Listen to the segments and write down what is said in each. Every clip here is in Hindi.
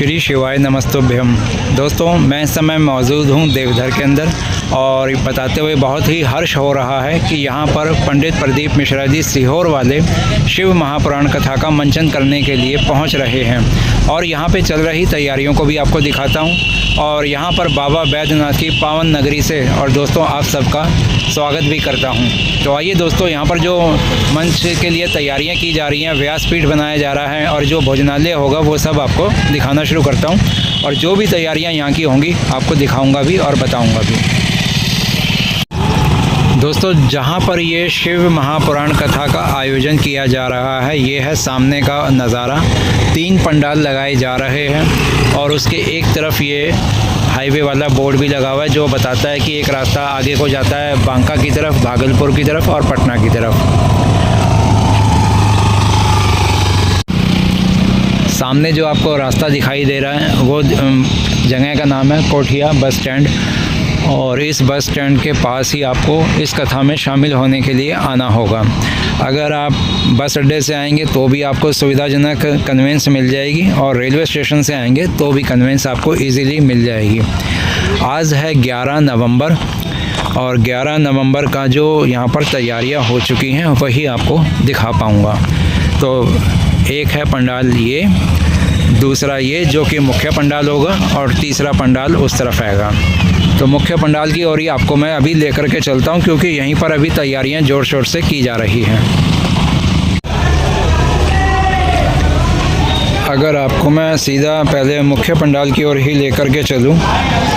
श्री शिवाय नमस्तुभ्यम। दोस्तों, मैं इस समय मौजूद हूँ देवधर के अंदर और बताते हुए बहुत ही हर्ष हो रहा है कि यहाँ पर पंडित प्रदीप मिश्रा जी सीहोर वाले शिव महापुराण कथा का मंचन करने के लिए पहुँच रहे हैं और यहाँ पे चल रही तैयारियों को भी आपको दिखाता हूँ और यहाँ पर बाबा बैद्यनाथ की पावन नगरी से और दोस्तों आप सबका स्वागत भी करता हूँ। तो आइए दोस्तों, यहाँ पर जो मंच के लिए तैयारियाँ की जा रही हैं, व्यासपीठ बनाया जा रहा है और जो भोजनालय होगा वो सब आपको दिखाना शुरू करता हूँ और जो भी तैयारियाँ यहाँ की होंगी आपको दिखाऊँगा भी और बताऊँगा भी। दोस्तों, जहाँ पर ये शिव महापुराण कथा का आयोजन किया जा रहा है, ये है सामने का नज़ारा। 3 पंडाल लगाए जा रहे हैं और उसके एक तरफ ये हाईवे वाला बोर्ड भी लगा हुआ है जो बताता है कि एक रास्ता आगे को जाता है बांका की तरफ, भागलपुर की तरफ और पटना की तरफ। सामने जो आपको रास्ता दिखाई दे रहा है वो जगह का नाम है कोठिया बस स्टैंड और इस बस स्टैंड के पास ही आपको इस कथा में शामिल होने के लिए आना होगा। अगर आप बस अड्डे से आएंगे तो भी आपको सुविधाजनक कन्वेंस मिल जाएगी और रेलवे स्टेशन से आएंगे तो भी कन्वेंस आपको इजीली मिल जाएगी। आज है 11 नवंबर और 11 नवंबर का जो यहाँ पर तैयारियाँ हो चुकी हैं वही आपको दिखा पाऊँगा। तो एक है पंडाल ये, दूसरा ये जो कि मुख्य पंडाल होगा और तीसरा पंडाल उस तरफ आएगा। तो मुख्य पंडाल की ओर ही आपको मैं अभी लेकर के चलता हूं क्योंकि यहीं पर अभी तैयारियां ज़ोर शोर से की जा रही हैं। अगर आपको मैं सीधा पहले मुख्य पंडाल की ओर ही लेकर के चलूं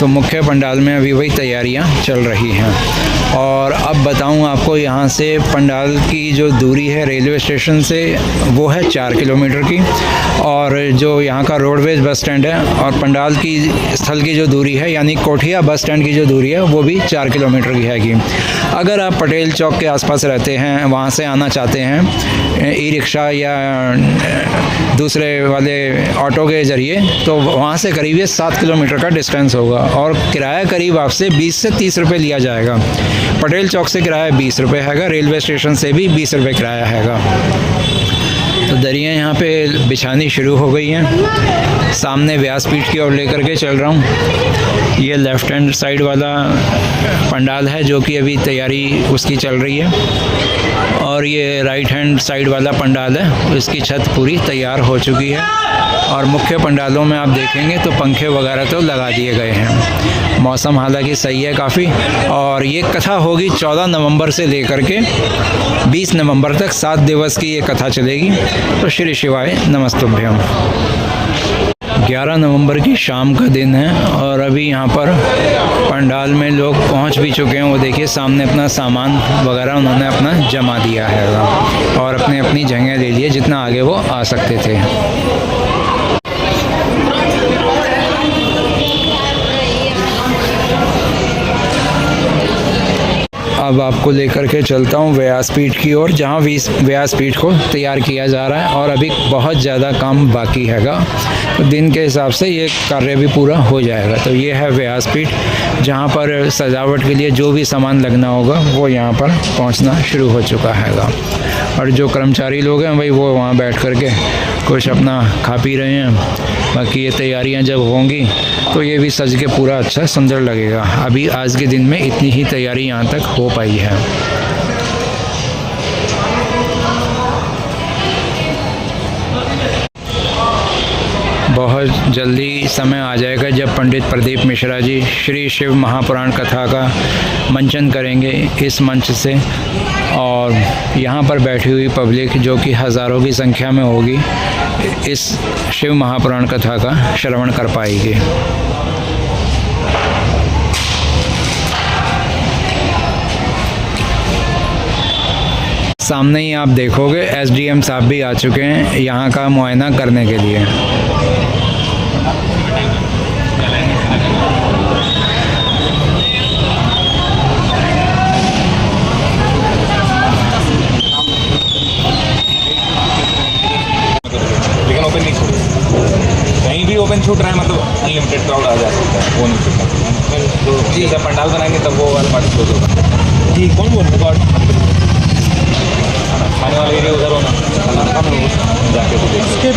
तो मुख्य पंडाल में अभी वही तैयारियां चल रही हैं। और अब बताऊं आपको, यहाँ से पंडाल की जो दूरी है रेलवे स्टेशन से वो है 4 किलोमीटर की और जो यहाँ का रोडवेज बस स्टैंड है और पंडाल की स्थल की जो दूरी है यानी कोठिया बस स्टैंड की जो दूरी है वो भी 4 किलोमीटर की हैगी। अगर आप पटेल चौक के आसपास रहते हैं, वहाँ से आना चाहते हैं ई रिक्शा या दूसरे वाले ऑटो के ज़रिए, तो वहाँ से करीब 7 किलोमीटर का डिस्टेंस होगा और किराया करीब आपसे 20 से 30 रुपये लिया जाएगा। पटेल चौक से किराया 20 रुपये हैगा, रेलवे स्टेशन से भी 20 रुपये किराया हैगा। तो दरियाँ यहाँ पे बिछानी शुरू हो गई हैं। सामने व्यासपीठ की ओर लेकर के चल रहा हूँ। ये लेफ़्ट हैंड साइड वाला पंडाल है जो कि अभी तैयारी उसकी चल रही है और ये राइट हैंड साइड वाला पंडाल है, उसकी छत पूरी तैयार हो चुकी है और मुख्य पंडालों में आप देखेंगे तो पंखे वगैरह तो लगा दिए गए हैं। मौसम हालांकि सही है काफ़ी और ये कथा होगी 14 नवंबर से लेकर के 20 नवंबर तक 7 दिवस की ये कथा चलेगी। तो श्री शिवाय नमस्तुभ्यम। 11 नवंबर की शाम का दिन है और अभी यहाँ पर पंडाल में लोग पहुँच भी चुके हैं। वो देखिए सामने अपना सामान वगैरह उन्होंने अपना जमा दिया है और अपने अपनी जगह ले लिए जितना आगे वो आ सकते थे। अब आपको लेकर के चलता हूँ व्यासपीठ की ओर जहाँ व्यासपीठ को तैयार किया जा रहा है और अभी बहुत ज़्यादा काम बाकी हैगा। तो दिन के हिसाब से ये कार्य भी पूरा हो जाएगा। तो ये है व्यासपीठ जहाँ पर सजावट के लिए जो भी सामान लगना होगा वो यहाँ पर पहुँचना शुरू हो चुका हैगा और जो कर्मचारी लोग हैं भाई वो वहाँ बैठ कर के कुछ अपना खा पी रहे हैं। बाकी ये तैयारियाँ जब होंगी तो ये भी सज के पूरा अच्छा सुंदर लगेगा। अभी आज के दिन में इतनी ही तैयारी यहाँ तक हो पाई है। बहुत जल्दी समय आ जाएगा जब पंडित प्रदीप मिश्रा जी श्री शिव महापुराण कथा का मंचन करेंगे इस मंच से और यहाँ पर बैठी हुई पब्लिक जो कि हज़ारों की संख्या में होगी इस शिव महापुराण कथा का श्रवण कर पाएगी। सामने ही आप देखोगे एसडीएम साहब भी आ चुके हैं यहाँ का मुआयना करने के लिए। लेकिन ओपन नहीं छूट, कहीं भी ओपन छूट रहा है मतलब अनलिमिटेड क्राउड आ जा सकता है, वो नहीं छूटता। तो जैसा पंडाल बनाएंगे तब वो वाला पार्ट क्लोज होगा। जी कौन बोल रहे हैं? खाने वाले एरिया उधर होना, जाके तो देखिए।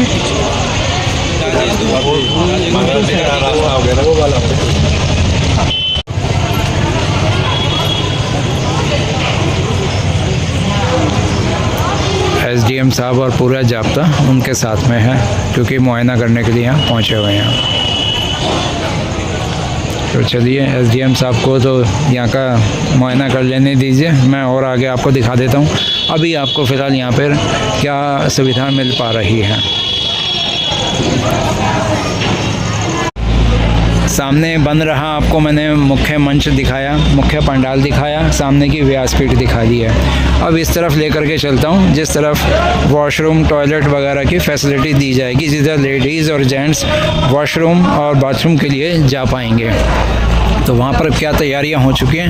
रास्ता वगैरह एसडीएम साहब और पूरा जाब्ता उनके साथ में है, क्योंकि मुआयना करने के लिए यहाँ पहुँचे हुए हैं। तो चलिए एसडीएम साहब को तो यहाँ का मुआयना कर लेने दीजिए, मैं और आगे आपको दिखा देता हूँ अभी आपको फ़िलहाल यहाँ पर क्या सुविधा मिल पा रही है। सामने बन रहा आपको मैंने मुख्य मंच दिखाया, मुख्य पंडाल दिखाया, सामने की व्यासपीठ दिखा दी है। अब इस तरफ लेकर के चलता हूँ जिस तरफ वॉशरूम टॉयलेट वगैरह की फैसिलिटी दी जाएगी, जिधर लेडीज़ और जेंट्स वॉशरूम और बाथरूम के लिए जा पाएंगे। तो वहाँ पर क्या तैयारियाँ हो चुकी हैं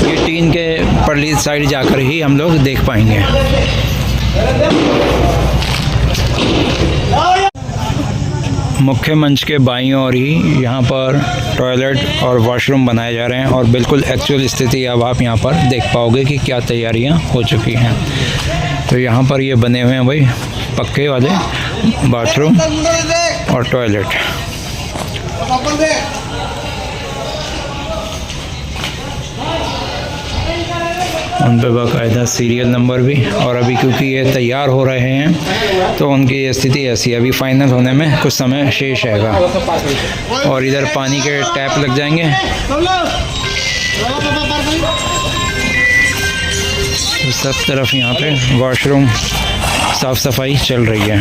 ये टीन के परली साइड जाकर ही हम लोग देख पाएंगे। मुख्य मंच के बाईं ओर ही यहाँ पर टॉयलेट और वॉशरूम बनाए जा रहे हैं और बिल्कुल एक्चुअल स्थिति अब आप यहाँ पर देख पाओगे कि क्या तैयारियाँ हो चुकी हैं। तो यहाँ पर ये बने हुए हैं भाई पक्के वाले बाथरूम और टॉयलेट। उन पर बाकायदा सीरियल नंबर भी, और अभी क्योंकि ये तैयार हो रहे हैं तो उनकी स्थिति ऐसी अभी फाइनल होने में कुछ समय शेष रहेगा। और इधर पानी के टैप लग जाएंगे। तो सब तरफ यहाँ पे वॉशरूम साफ़ सफाई चल रही है।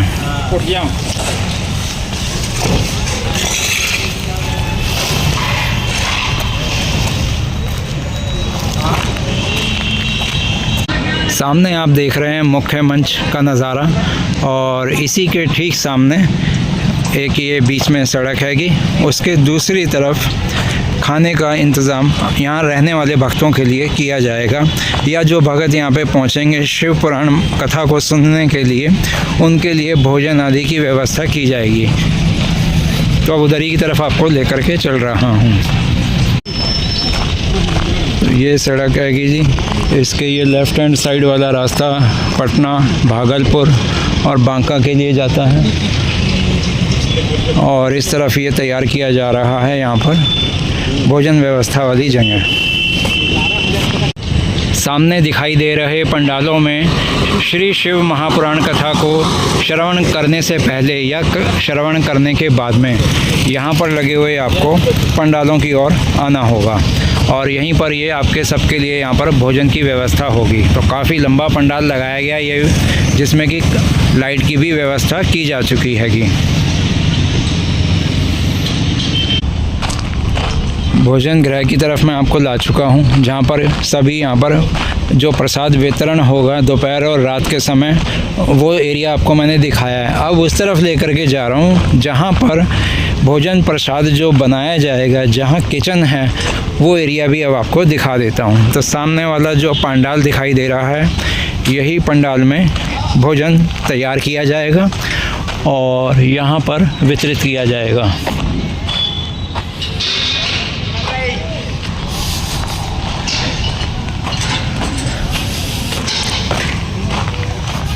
सामने आप देख रहे हैं मुख्य मंच का नज़ारा, और इसी के ठीक सामने एक ये बीच में सड़क हैगी, उसके दूसरी तरफ खाने का इंतज़ाम यहाँ रहने वाले भक्तों के लिए किया जाएगा, या जो भगत यहाँ पे पहुँचेंगे शिव पुराण कथा को सुनने के लिए उनके लिए भोजन आदि की व्यवस्था की जाएगी। तो अब उधर ही की तरफ आपको लेकर के चल रहा हूँ। तो ये सड़क हैगी जी, इसके ये लेफ़्ट हैंड साइड वाला रास्ता पटना, भागलपुर और बांका के लिए जाता है, और इस तरफ ये तैयार किया जा रहा है यहाँ पर भोजन व्यवस्था वाली जगह। सामने दिखाई दे रहे पंडालों में श्री शिव महापुराण कथा को श्रवण करने से पहले या श्रवण करने के बाद में यहाँ पर लगे हुए आपको पंडालों की ओर आना होगा, और यहीं पर ये आपके सबके लिए यहाँ पर भोजन की व्यवस्था होगी। तो काफ़ी लंबा पंडाल लगाया गया ये, जिसमें कि लाइट की भी व्यवस्था की जा चुकी हैगी। भोजन गृह की तरफ मैं आपको ला चुका हूँ, जहाँ पर सभी यहाँ पर जो प्रसाद वितरण होगा दोपहर और रात के समय, वो एरिया आपको मैंने दिखाया है। अब उस तरफ लेकर के जा रहा हूँ जहाँ पर भोजन प्रसाद जो बनाया जाएगा, जहाँ किचन है, वो एरिया भी अब आपको दिखा देता हूँ। तो सामने वाला जो पंडाल दिखाई दे रहा है, यही पंडाल में भोजन तैयार किया जाएगा और यहाँ पर वितरित किया जाएगा।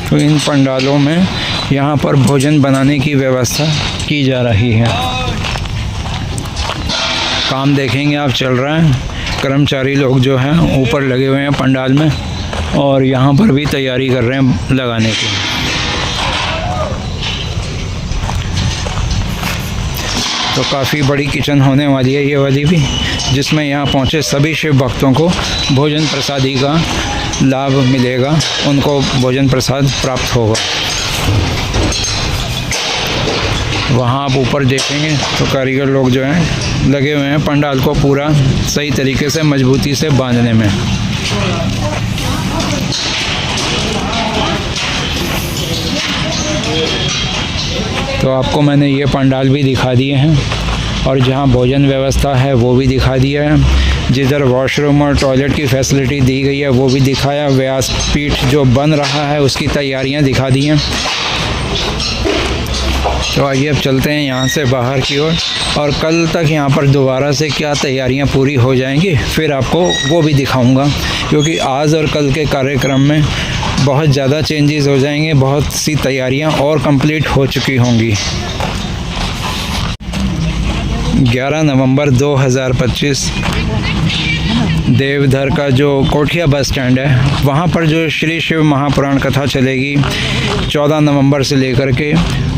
तो इन पंडालों में यहाँ पर भोजन बनाने की व्यवस्था की जा रही है। काम देखेंगे आप चल रहा है, कर्मचारी लोग जो हैं ऊपर लगे हुए हैं पंडाल में, और यहाँ पर भी तैयारी कर रहे हैं लगाने की। तो काफ़ी बड़ी किचन होने वाली है ये वाली भी, जिसमें यहाँ पहुँचे सभी शिव भक्तों को भोजन प्रसादी का लाभ मिलेगा, उनको भोजन प्रसाद प्राप्त होगा। वहाँ आप ऊपर देखेंगे तो कारीगर लोग जो हैं लगे हुए हैं पंडाल को पूरा सही तरीके से मजबूती से बांधने में। तो आपको मैंने ये पंडाल भी दिखा दिए हैं, और जहाँ भोजन व्यवस्था है वो भी दिखा दिया है। जिधर वॉशरूम और टॉयलेट की फैसिलिटी दी गई है वो भी दिखाया। व्यासपीठ जो बन रहा है उसकी तैयारियां दिखा दी हैं। तो आइए अब चलते हैं यहाँ से बाहर की ओर, और कल तक यहाँ पर दोबारा से क्या तैयारियाँ पूरी हो जाएंगी फिर आपको वो भी दिखाऊंगा, क्योंकि आज और कल के कार्यक्रम में बहुत ज़्यादा चेंजेस हो जाएंगे, बहुत सी तैयारियाँ और कंप्लीट हो चुकी होंगी। 11 नवंबर 2025 देवधर का जो कोठिया बस स्टैंड है वहाँ पर जो श्री शिव महापुराण कथा चलेगी 14 नवंबर से लेकर के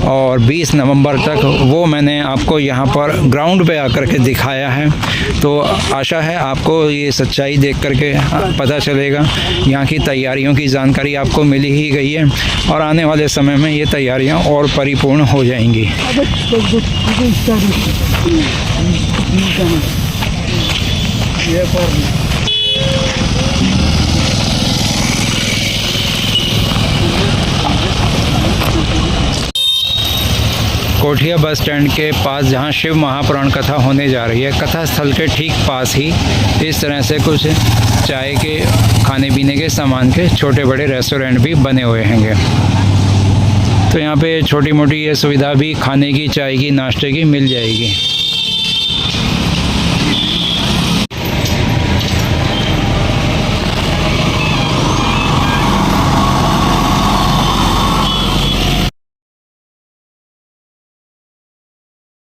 और 20 नवंबर तक, वो मैंने आपको यहाँ पर ग्राउंड पे आकर के दिखाया है। तो आशा है आपको ये सच्चाई देख करके पता चलेगा। यहाँ की तैयारियों की जानकारी आपको मिली ही गई है और आने वाले समय में ये तैयारियाँ और परिपूर्ण हो जाएंगी। कोठिया बस स्टैंड के पास जहाँ शिव महापुराण कथा होने जा रही है, कथा स्थल के ठीक पास ही इस तरह से कुछ चाय के खाने पीने के सामान के छोटे बड़े रेस्टोरेंट भी बने हुए हैंगे। तो यहाँ पे छोटी मोटी ये सुविधा भी खाने की, चाय की, नाश्ते की मिल जाएगी।